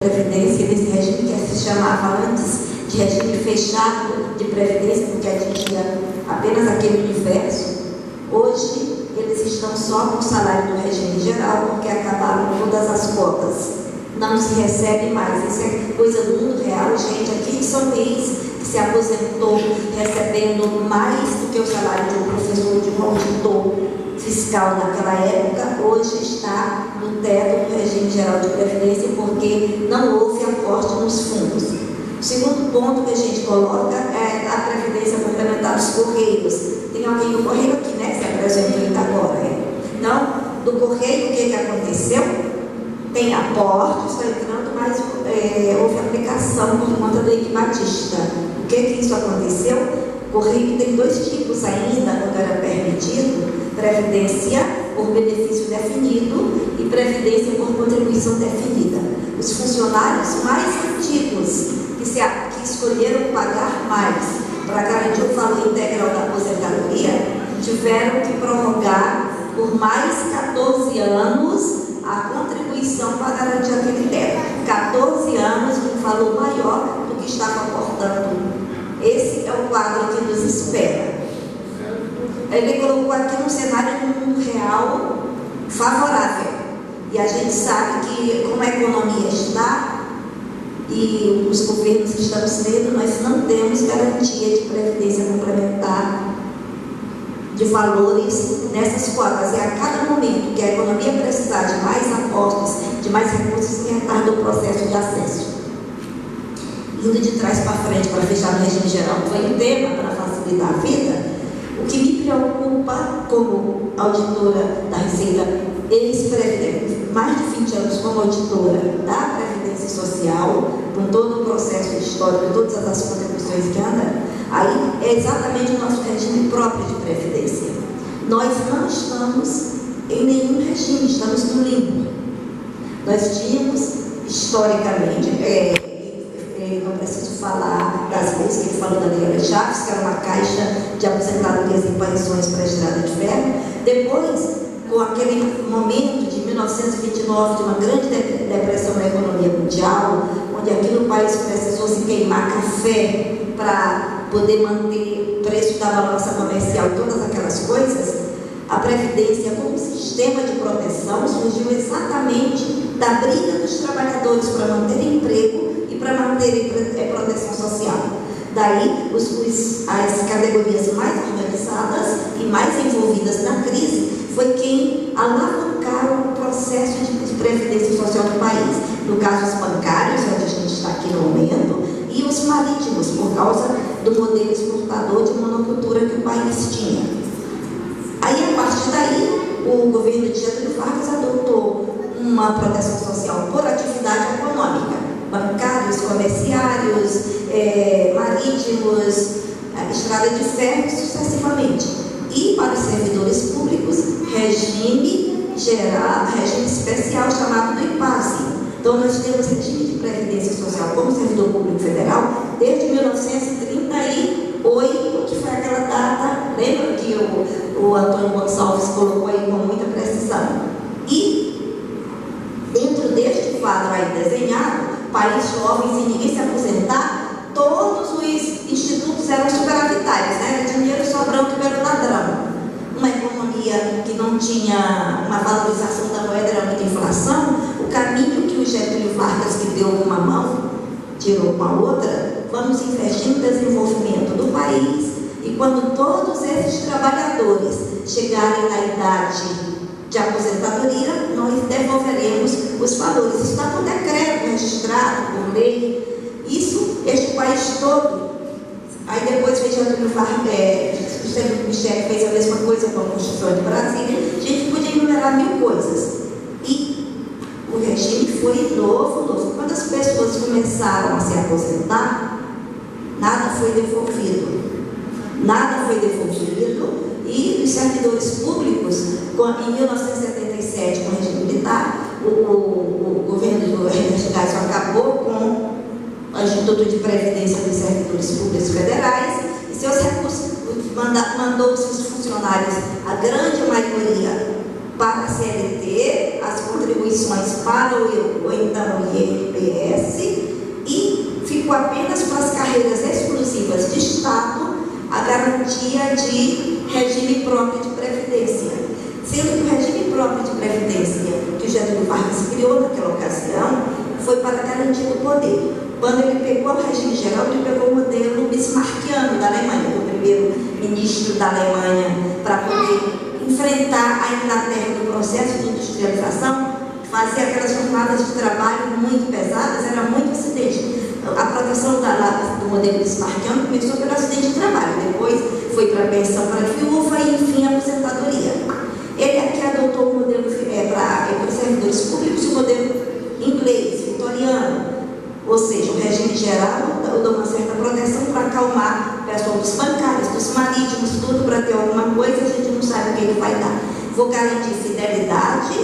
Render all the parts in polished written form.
Previdência, nesse regime que se chamava antes de regime fechado de Previdência, porque atingia apenas aquele universo. Hoje, eles estão só com o salário do regime geral, porque acabaram todas as cotas. Não se recebe mais. Isso é coisa do mundo real, gente. Aqui em São Luís, que se aposentou recebendo mais do que o salário de um professor, de um auditor fiscal naquela época, hoje está no teto do regime geral de previdência, porque não houve aporte nos fundos. O segundo ponto que a gente coloca é a previdência complementar dos Correios. Tem alguém do Correio aqui, né? Se apresentou agora. Então, do Correio, o que aconteceu? Tem aporte, está entrando, mas houve aplicação por conta do Henrique Batista. O que isso aconteceu? O Correio tem dois tipos ainda, quando era permitido: previdência por benefício definido e previdência por contribuição definida. Os funcionários mais antigos que escolheram pagar mais para garantir o valor integral da aposentadoria tiveram que prorrogar por mais 14 anos a contribuição para garantir aquele teto. 14 anos, um valor maior do que estava aportando. Esse é o quadro que nos espera. Ele colocou aqui um cenário do mundo real favorável. E a gente sabe que, como a economia está e os governos que estamos tendo, nós não temos garantia de previdência complementar de valores nessas cotas. E a cada momento que a economia precisar de mais aportes, de mais recursos, que retarda o processo de acesso. Indo de trás para frente, para fechar no regime geral, foi um tema para facilitar a vida. O que me preocupa como auditora da Receita, ex-previdente, mais de 20 anos como auditora da Previdência Social, com todo o processo histórico, todas as contribuições que andam, aí é exatamente o nosso regime próprio de previdência. Nós não estamos em nenhum regime, estamos no limbo. Nós tínhamos, historicamente, não preciso falar das vezes que ele falou da Adriana Chaves, que era uma caixa de aposentadorias e pensões para a estrada de ferro. Depois, com aquele momento de 1929, de uma grande depressão na economia mundial, onde aqui no país precisou se queimar café para poder manter o preço da balança comercial e todas aquelas coisas, a Previdência, como sistema de proteção, surgiu exatamente da briga dos trabalhadores para manter emprego e para manter proteção social. Daí, as categorias mais organizadas e mais envolvidas na crise foi quem alavancaram o processo de previdência social do país. No caso, os bancários, onde a gente está aqui no momento, e os marítimos, por causa do modelo exportador de monocultura que o país tinha. Aí, a partir daí, o governo de Getúlio Vargas adotou uma proteção social por atividade econômica. Bancários, comerciários, marítimos, estrada de ferro, sucessivamente. E para os servidores públicos, regime geral, regime especial chamado do IPASE. Então, nós temos regime de previdência social como servidor público federal desde 1938, que foi aquela data, lembra que o Antônio Gonçalves colocou aí com muita precisão. E, dentro deste quadro aí desenhado, país jovem, sem ninguém se aposentar, todos os institutos eram superavitários, né? Dinheiro sobrando pelo ladrão. Uma economia que não tinha uma valorização da moeda, era muita inflação. O caminho que o Getúlio Vargas, que deu uma mão, tirou com a outra, vamos investir no desenvolvimento do país, e quando todos esses trabalhadores chegarem na idade de aposentadoria, nós devolveremos os valores. Isso está com decreto registrado por lei. Isso, este país todo. Aí depois fez Getúlio Vargas, o Centro Michel fez a mesma coisa com a Constituição de Brasília. A gente podia enumerar 1000 coisas. E o regime foi novo. Quando as pessoas começaram a se aposentar, nada foi devolvido. E os servidores públicos, em 1977, com o regime militar, o governo do Ernesto Geisel acabou com o Instituto de Previdência dos Servidores Públicos Federais, e seus recursos mandou seus funcionários, a grande maioria, para a CLT, as contribuições para o então o INPS, INSS e ficou apenas para as carreiras exclusivas de Estado a garantia de regime próprio de previdência. Sendo que o regime próprio de previdência que o Getúlio Vargas criou naquela ocasião foi para garantir o poder. Quando ele pegou o regime geral, ele pegou o modelo bismarckiano da Alemanha, o primeiro ministro da Alemanha, para poder enfrentar a Inglaterra no processo de industrialização, fazia aquelas jornadas de trabalho muito pesadas, era muito acidente. A proteção do modelo bismarckiano começou pelo acidente de trabalho, depois foi para a pensão para a viúva e, enfim, a aposentadoria. Ele aqui adotou o modelo para os servidores públicos, o modelo inglês, vitoriano, ou seja, o regime geral dá uma certa proteção para acalmar o pessoal dos bancários, dos marítimos, tudo para ter alguma coisa, a gente não sabe o que ele vai dar. Vou garantir fidelidade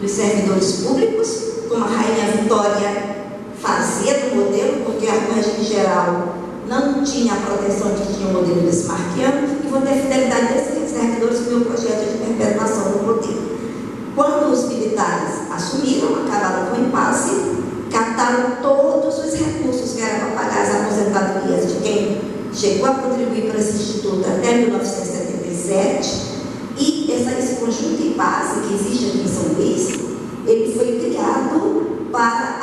dos servidores públicos, como a Rainha Vitória fazia do modelo, porque o regime geral não tinha a proteção que tinha o modelo bismarckiano, e vou ter fidelidade desses servidores com o meu projeto de perpetuação do poder. Quando os militares assumiram, acabaram com o impasse, captaram todos os recursos que eram para pagar as aposentadorias de quem chegou a contribuir para esse instituto até 1977, e esse conjunto de base que existe aqui em São Luís, ele foi criado para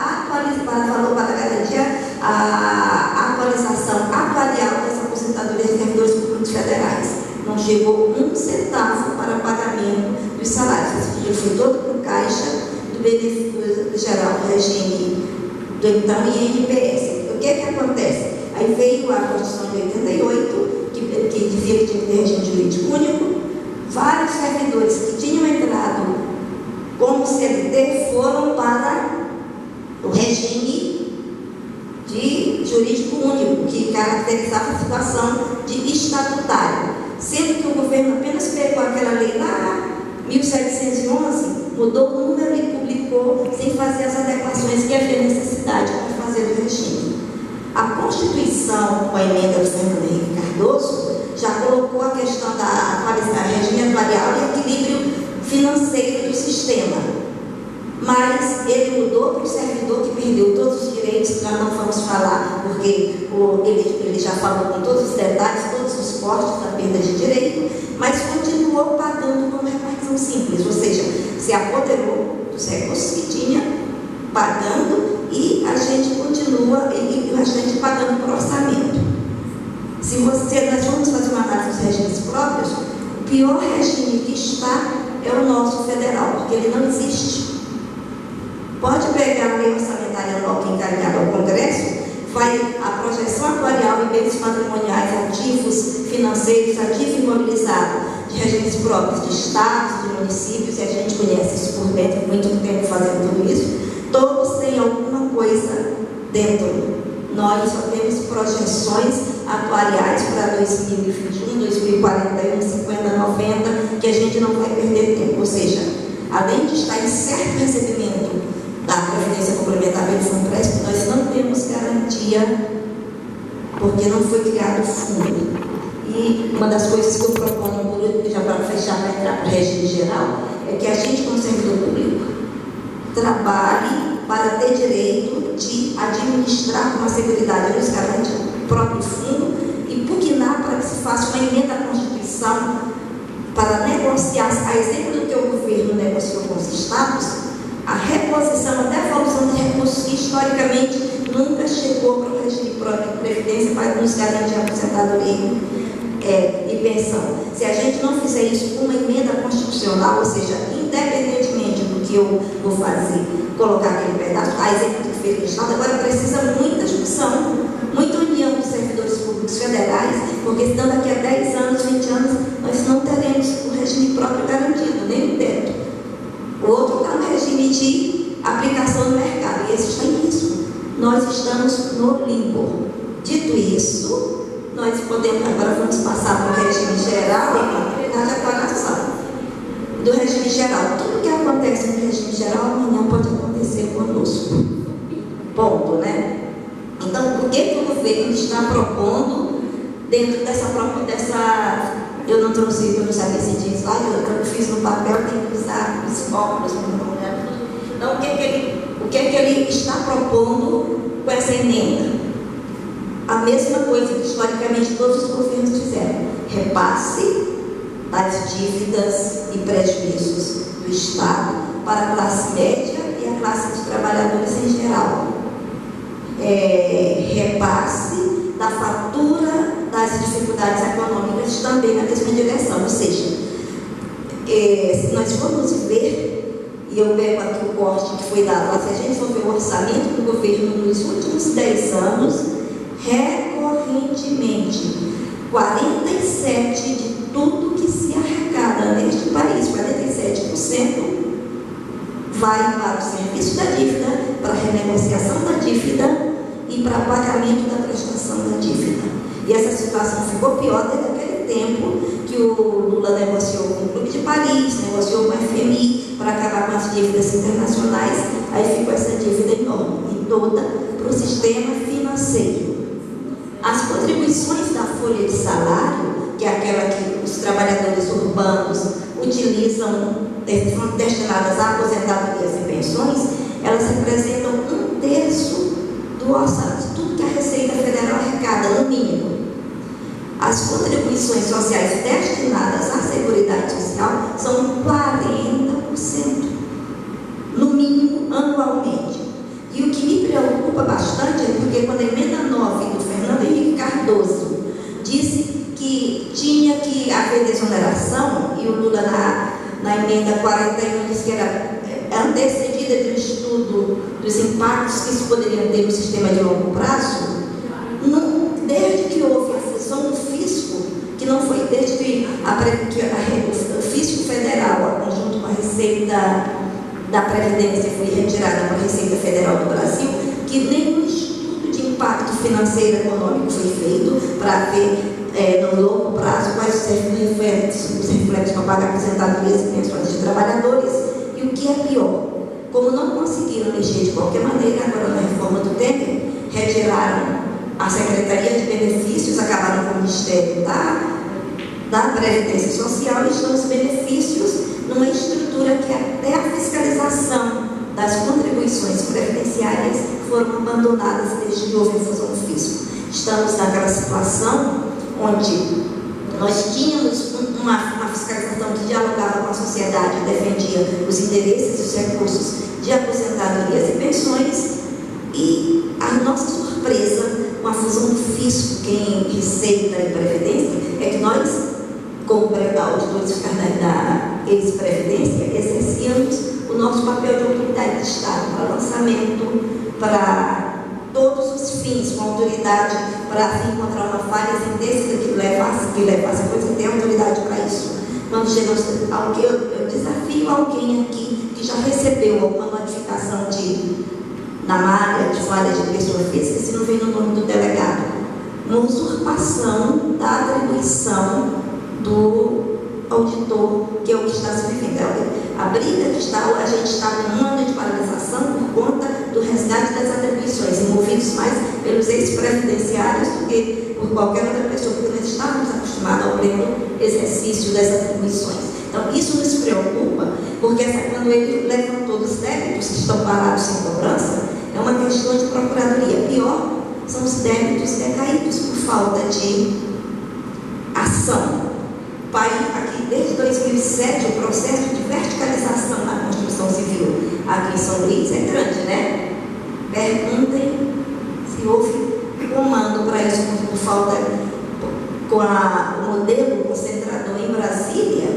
garantir a atualização atuarial das aposentadorias de servidores públicos federais. Não chegou um centavo para pagamento dos salários. Esse dinheiro foi todo para o Caixa do Benefício Geral do Regime do então INPS. O que acontece? Aí veio a Constituição de 88, que dizia que tinha que ter regime jurídico único. Vários servidores que tinham entrado como CLT foram para o regime de jurídico único, que caracterizava a situação de estatutário. Sendo que o governo apenas pegou aquela lei lá, 1711, mudou o número e publicou sem fazer as adequações que havia necessidade para fazer o regime. A Constituição, com a emenda do Fernando Henrique Cardoso, já colocou a questão da regime atuarial e equilíbrio financeiro do sistema. Mas ele mudou para o servidor que perdeu todos os direitos, que nós não vamos falar, porque ele já falou com todos os detalhes, todos os cortes da perda de direito, mas continuou pagando como repartição simples, ou seja, se apoderou dos recursos que tinha, pagando, e a gente continua, e a gente pagando por orçamento. Se nós vamos fazer uma análise dos regimes próprios, o pior regime que está é o nosso federal, porque ele não existe. Pode pegar a lei orçamentária nova encaminhada ao Congresso, vai a projeção atuarial e bens patrimoniais, ativos financeiros, ativo imobilizado, de regimes próprios de estados, de municípios, e a gente conhece isso por dentro, muito tempo fazendo tudo isso, todos têm alguma coisa dentro. Nós só temos projeções atuariais para 2021, 2041, 50, 90, que a gente não vai perder tempo. Ou seja, além de estar em certo recebimento da Previdência Complementar pelo FUNPRESP, nós não temos garantia, porque não foi criado o fundo. E uma das coisas que eu proponho, já para fechar, para entrar para o regime geral, é que a gente, como servidor público, trabalhe para ter direito de administrar com uma seguridade, nos garante o próprio fundo, e pugnar para que se faça uma emenda à Constituição para negociar, a exemplo do que o governo negociou com os estados, a reposição, a devolução de recursos que historicamente nunca chegou para o regime próprio de previdência para nos garantir a aposentadoria e pensão. Se a gente não fizer isso com uma emenda constitucional, ou seja, independentemente do que eu vou fazer, colocar aquele pedaço, a exemplo do que fez no Estado, agora precisa muita discussão, muita união dos servidores públicos federais, porque senão daqui a 10 anos, 20 anos, nós não teremos o regime próprio garantido, nem o teto. O outro está no regime de aplicação no mercado, e esse está em risco. Nós estamos no limbo. Dito isso, nós podemos, agora vamos passar para o regime geral e para a declaração do regime geral. Tudo que acontece no regime geral, amanhã pode acontecer conosco. Ponto, né? Então, por que o governo está propondo, dentro dessa eu não trouxe, eu não sabia se tinha slide, eu fiz no papel, tem que usar os óculos. Então, o que ele está propondo emenda. A mesma coisa que historicamente todos os governos fizeram: repasse das dívidas e prejuízos do Estado para a classe média e a classe dos trabalhadores em geral. Repasse da fatura das dificuldades econômicas também na mesma direção. Ou seja, se nós formos ver, e eu pego aqui o corte que foi dado, se a gente for ver o orçamento do governo nos últimos 10 anos, recorrentemente, 47% de tudo que se arrecada neste país, 47%, vai para o serviço da dívida, para a renegociação da dívida e para o pagamento da prestação da dívida. E essa situação ficou pior desde aquele tempo que o Lula negociou com o Clube de Paris, negociou com a FMI para acabar com as dívidas internacionais. Aí ficou essa dívida enorme e toda para o sistema financeiro. As contribuições da folha de salário, que é aquela que os trabalhadores urbanos utilizam, são destinadas a aposentadorias e pensões, elas representam 1/3 do orçamento, de tudo que a Receita Federal arrecada, no mínimo. As contribuições sociais destinadas à Seguridade Social são 40%, no mínimo, anualmente. E o que me preocupa bastante é porque quando a emenda 9 do Fernando Henrique Cardoso disse que tinha que haver desoneração, e o Lula na emenda 41 disse que era antecedida de um estudo dos impactos que isso poderia ter no sistema de longo prazo, desde que houve a fusão do fisco, que não foi desde que o fisco federal, conjunto com a Receita da Previdência, foi retirada para a Receita Federal do Brasil, que nenhum estudo de impacto financeiro e econômico foi feito para ver no longo prazo quais os reflexos para pagar aposentadorias e pensões de trabalhadores. E o que é pior, como não conseguiram mexer de qualquer maneira agora na reforma do Temer, retiraram a Secretaria de Benefícios, acabaram com o Ministério da Previdência Social, e estão os benefícios numa estrutura que até a fiscalização das contribuições previdenciárias foram abandonadas desde que houve a fusão do fisco. Estamos naquela situação onde nós tínhamos uma fiscalização que dialogava com a sociedade, defendia os interesses e os recursos de aposentadorias e pensões, e a nossa surpresa com a fusão do fisco, em Receita e Previdência, é que nós, como auditores fiscais da ex-Previdência, exercíamos o nosso papel de autoridade de Estado para lançamento, para todos os fins, com autoridade para encontrar uma falha sentença que levasse a coisa, tem autoridade para isso. Quando chega eu desafio alguém aqui que já recebeu alguma notificação na malha de falha de pessoa física, se não vem no nome do delegado, uma usurpação da atribuição do auditor, que é o que está se vivendo. A briga que a gente está com um ano de paralisação por conta do resgate das atribuições, envolvidos mais pelos ex-previdenciários do que por qualquer outra pessoa, porque nós estávamos acostumados ao pleno exercício das atribuições. Então, isso nos preocupa, porque quando ele levantou dos débitos que estão parados sem cobrança, é uma questão de procuradoria. Pior são os débitos decaídos por falta de ação. Aqui, desde 2007, o processo de verticalização na construção civil aqui em São Luís é grande, né? Perguntem se houve comando para isso por falta, com o modelo concentrador em Brasília,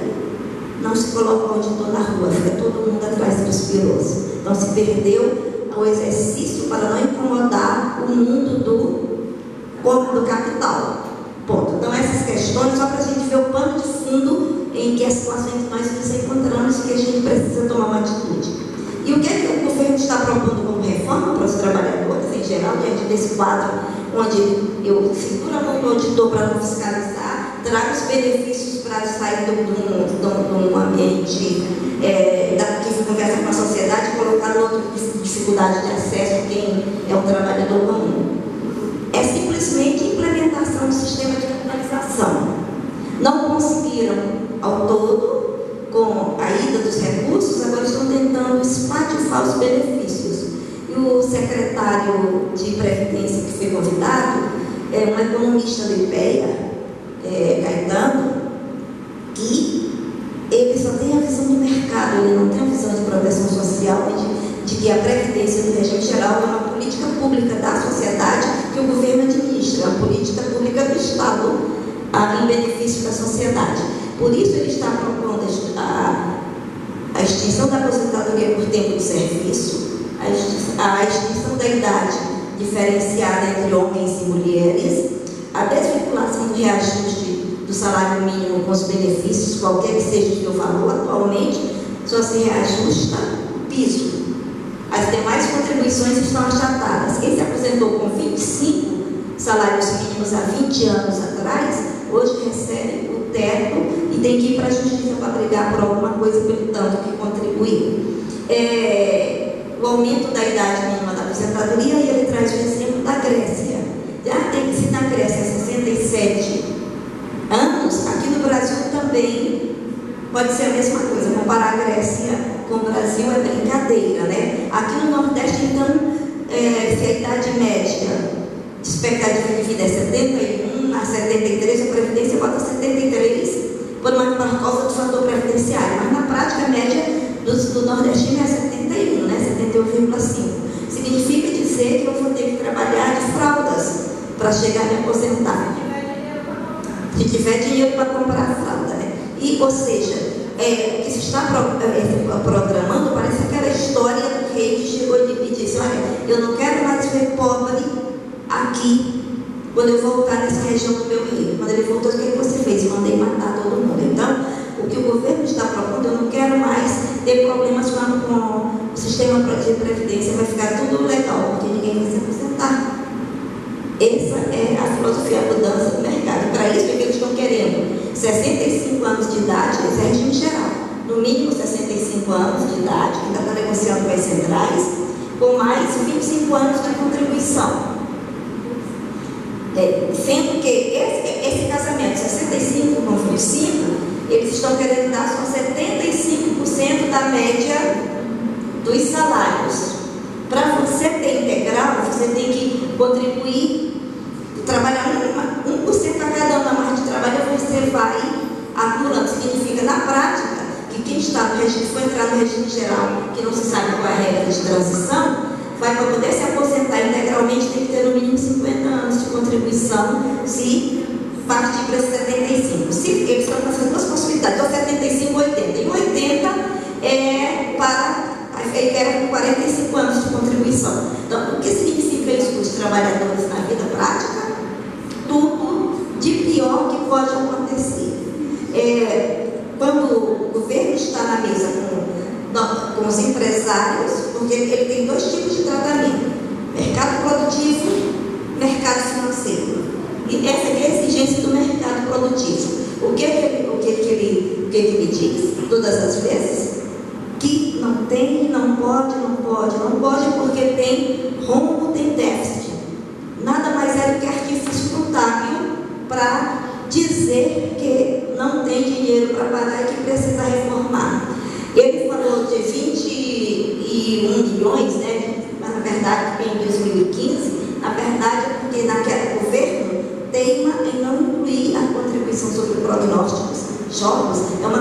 não se coloca o auditor na rua, fica todo mundo atrás dos pilotos. Então se perdeu o exercício para não incomodar o mundo do capital. Ponto. Então essas questões, só para a gente ver o pano de fundo em que as situações que nós nos encontramos e que a gente precisa tomar uma atitude. E o que é que o governo está propondo como reforma para os trabalhadores em geral, diante desse quadro onde eu seguro a mão do auditor para não fiscalizar, trago os benefícios para sair de um ambiente que conversa com a sociedade e colocar outra dificuldade de acesso quem é um trabalhador comum. É simplesmente implementação do sistema de capitalização. Não conseguiram ao todo, com a ida dos recursos, agora estão tentando espatifar os benefícios. E E o secretário de Previdência que foi convidado é um economista do IPEA, Caetano, e ele só tem a visão do mercado, ele não tem a visão de proteção social e de que a Previdência do regime geral é uma política pública da sociedade que o governo administra, uma política pública do Estado em benefício da sociedade. Por isso ele está propondo a extinção da aposentadoria por tempo de serviço, a extinção da idade diferenciada entre homens e mulheres, a desvinculação do reajuste do salário mínimo com os benefícios, qualquer que seja o seu valor. Atualmente só se reajusta piso. As demais contribuições estão achatadas. Quem se aposentou com 25 salários mínimos há 20 anos atrás, hoje recebe o teto e tem que ir para a justiça para brigar por alguma coisa pelo tanto que contribuiu. O aumento da idade mínima da aposentadoria, e ele traz o exemplo da Grécia. Se na Grécia é 67 anos, aqui no Brasil também pode ser a mesma coisa. Comparar a Grécia com o Brasil é brincadeira, né? Aqui no Nordeste, então, se a idade média de expectativa de vida é 71 a 73, a Previdência bota 73 por causa do fator previdenciário, mas na prática a média do nordestino é 71, né? 71,5. Significa dizer que eu vou ter que trabalhar de fraldas para chegar a me aposentar. Se tiver dinheiro para comprar fralda, né? Ou seja, o que se está programando parece aquela história do rei que chegou e disse: olha, eu não quero mais ver pobre aqui quando eu voltar nessa região do meu reino. Quando ele voltou, o que você fez? Mandei matar todo mundo. Então, o que o governo está propondo, eu não quero mais ter problemas com o sistema de previdência, vai ficar tudo legal, porque ninguém vai se aposentar. Essa é a filosofia, a mudança do mercado. Para isso é que eles estão querendo 65 anos de idade, esse é regime geral, no mínimo 65 anos de idade, que ainda está negociando com as centrais, com mais 25 anos de contribuição. Sendo que esse casamento, 65 com 25, eles estão querendo dar só 75% da média dos salários. Para você ter integral, você tem que contribuir, trabalhar 1% a cada ano a mais de trabalho, você vai acumulando. Significa, na prática, que quem está no regime, foi entrar no regime geral, que não se sabe qual é a regra de transição, vai, para poder se aposentar integralmente, tem que ter no mínimo 50 anos de contribuição, se partir para 75. Se eles estão com essas duas possibilidades, ou 75 ou 80. Em 80 ele quer com 45 anos de contribuição. Então, o que significa isso para os trabalhadores na vida prática? Tudo de pior que pode acontecer. Quando o governo está na mesa com os empresários, porque ele tem dois tipos de tratamento: mercado produtivo, mercado financeiro. E essa é a exigência do mercado produtivo. O que ele diz todas as vezes? Que não tem, não pode, porque tem rombo, tem déficit. Nada mais é do que artifício contábil para dizer que não tem dinheiro para pagar e que precisa reformar. Ele falou de 21 milhões, né? Mas na verdade em 2015, na verdade é porque naquele governo teima em não incluir a contribuição sobre prognósticos jovens. É uma